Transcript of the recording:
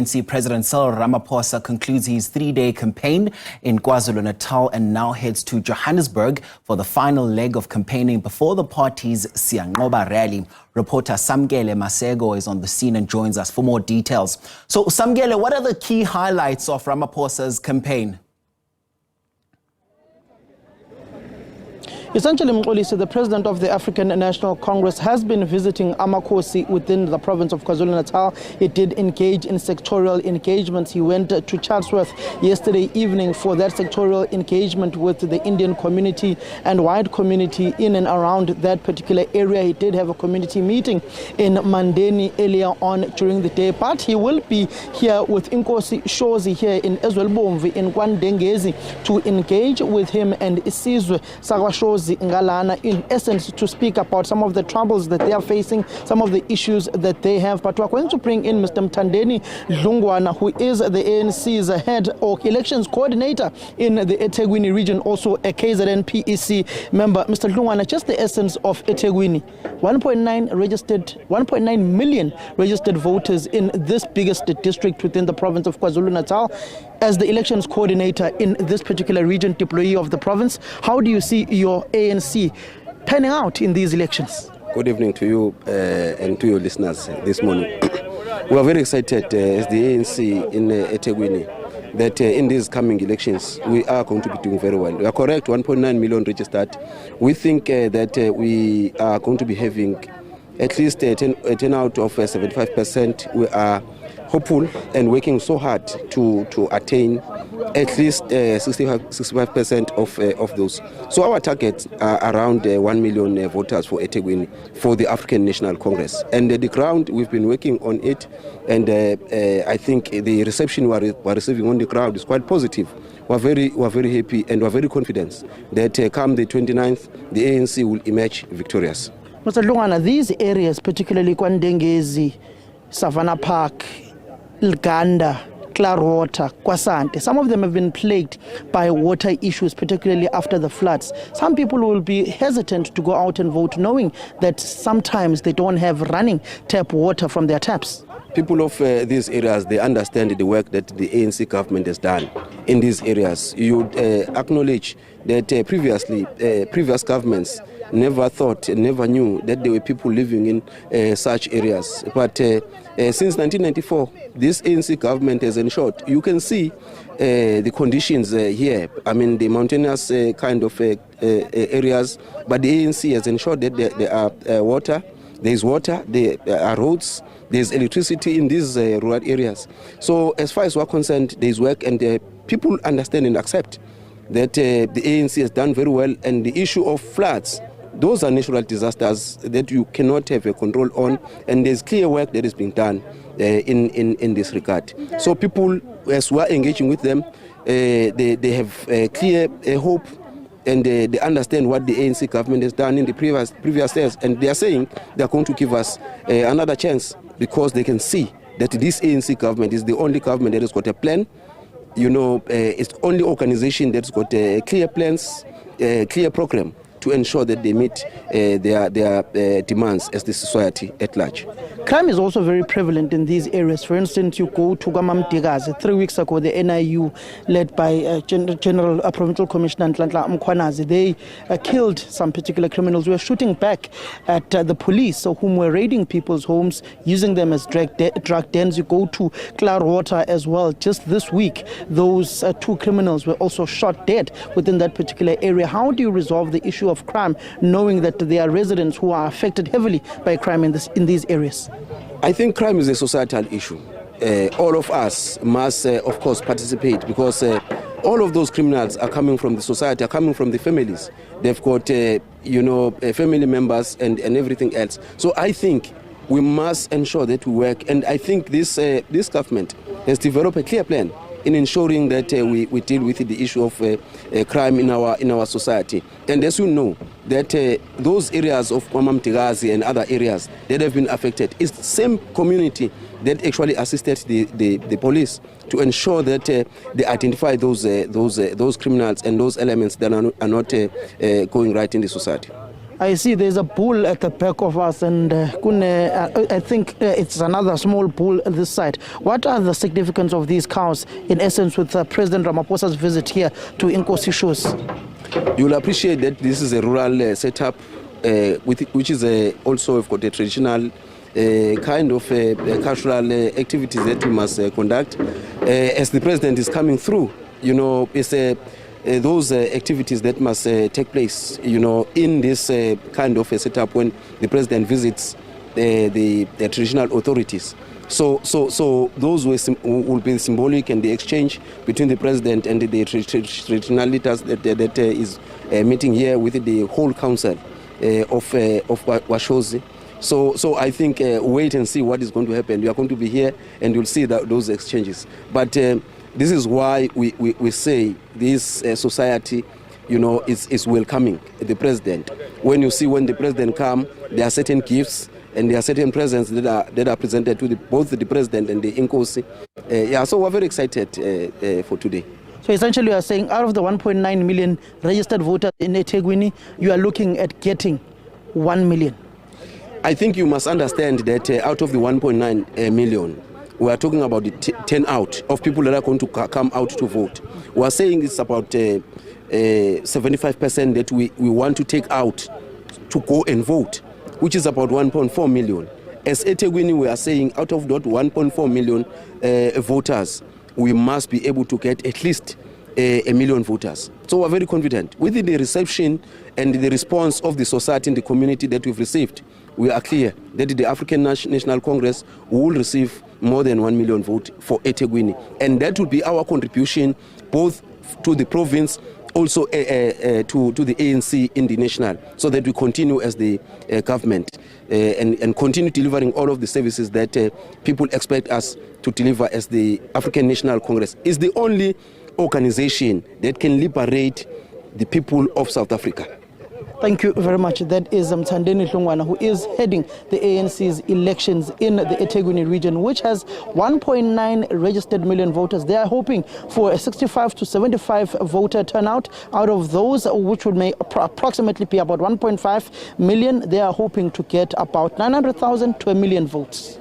ANC President Cyril Ramaphosa concludes his three-day campaign in KwaZulu-Natal and now heads to Johannesburg for the final leg of campaigning before the party's Siyanqoba Rally. Reporter Samkele Maseko is on the scene and joins us for more details. So, Samkele, what are the key highlights of Ramaphosa's campaign? Essentially, Mxolisi, the president of the African National Congress, has been visiting Amakosi within the province of KwaZulu-Natal. He did engage in sectorial engagements. He went to Chatsworth yesterday evening for that sectorial engagement with the Indian community and white community in and around that particular area. He did have a community meeting in Mthandeni earlier on during the day, but he will be here with Inkosi Shozi here in Ezwelbomvu in KwaNdengezi to engage with him and Isizwe Sakwa Ngalana, in essence, to speak about some of the troubles that they are facing, some of the issues that they have. But we're going to bring in Mr. Mthandeni Dlungwana, who is the ANC's head or elections coordinator in the eThekwini region, also a KZN PEC member. Mr. Dlungwana, just the essence of eThekwini, 1.9 million registered voters in this biggest district within the province of KwaZulu-Natal. As the elections coordinator in this particular region, deployee of the province, how do you see your ANC turning out in these elections? Good evening to you and to your listeners this morning. We are very excited as the ANC in eThekwini that in these coming elections we are going to be doing very well. We are correct, 1.9 million registered. We think that we are going to be having at least a turnout of 75%. We are hopeful and working so hard to attain at least 65% of those. So our targets are around 1 million voters for eThekwini for the African National Congress. And the ground, we've been working on it, and I think the reception we're receiving on the ground is quite positive. We're very happy and we're very confident that come the 29th, the ANC will emerge victorious. Mr. Dlungwana, these areas, particularly KwaNdengezi, Savannah Park, Lganda, Clarota, Kwasante, some of them have been plagued by water issues, particularly after the floods. Some people will be hesitant to go out and vote, knowing that sometimes they don't have running tap water from their taps. People of these areas, they understand the work that the ANC government has done in these areas. You acknowledge that previous governments never thought, never knew that there were people living in such areas. But since 1994, this ANC government has ensured. You can see the conditions here. I mean, the mountainous kind of areas, but the ANC has ensured that there are water. There is water, there are roads, there is electricity in these rural areas. So as far as we're concerned, there is work, and people understand and accept that the ANC has done very well. And the issue of floods, those are natural disasters that you cannot have a control on, and there's clear work that is being done in this regard. So people, as we're engaging with them, they have a clear hope, and they understand what the ANC government has done in the previous years, and they are saying they are going to give us another chance because they can see that this ANC government is the only government that has got a plan. You know, it's the only organization that's got clear plans, clear program to ensure that they meet their demands as the society at large. Crime is also very prevalent in these areas. For instance, you go to KwaMdengezi. 3 weeks ago, the NIU, led by General Provincial Commissioner Mthandeni Dlungwana, they killed some particular criminals who were shooting back at the police, whom were raiding people's homes, using them as drug dens. You go to Clarota as well. Just this week, those 2 criminals were also shot dead within that particular area. How do you resolve the issue of crime, knowing that there are residents who are affected heavily by crime in these areas? I think crime is a societal issue. All of us must, of course, participate, because all of those criminals are coming from the society, are coming from the families. They've got, family members and everything else. So I think we must ensure that we work, and I think this government has developed a clear plan in ensuring that we deal with the issue of crime in our society. And as you know, that those areas of KwaMdengezi and other areas that have been affected is the same community that actually assisted the police to ensure that they identify those criminals and those elements that are not going right in the society. I see there's a bull at the back of us, and I think it's another small bull at this side. What are the significance of these cows, in essence, with President Ramaphosa's visit here to Inkosi Shows? You'll appreciate that this is a rural setup, which is also got a traditional kind of cultural activities that we must conduct. As the president is coming through, you know, it's those activities that must take place, you know, in this kind of a setup when the president visits the traditional authorities. So those will be symbolic, and the exchange between the president and the traditional leaders that is meeting here with the whole council of Washozi. So I think wait and see what is going to happen. We are going to be here, and you'll see those exchanges. But this is why we say this society, you know, is welcoming the president. When you see when the president come, there are certain gifts and there are certain presents that are presented to both the president and the Inkosi. So we're very excited for today. So essentially you are saying out of the 1.9 million registered voters in eThekwini, you are looking at getting 1 million. I think you must understand that out of the 1.9 million, we are talking about the turnout of people that are going to come out to vote. We are saying it's about 75% that we want to take out to go and vote, which is about 1.4 million. As eThekwini, we are saying out of that 1.4 million voters, we must be able to get at least a million voters. So we're very confident. With the reception and the response of the society and the community that we've received, we are clear that the African National Congress will receive more than 1 million votes for eThekwini. And that will be our contribution both to the province, also to the ANC in the national, so that we continue as the government and continue delivering all of the services that people expect us to deliver as the African National Congress. Is the only organization that can liberate the people of South Africa. Thank you very much. That is Mthandeni Dlungwana, who is heading the ANC's elections in the eThekwini region, which has 1.9 registered million voters. They are hoping for a 65 to 75 voter turnout. Out of those, which would make approximately be about 1.5 million, they are hoping to get about 900,000 to 1 million votes.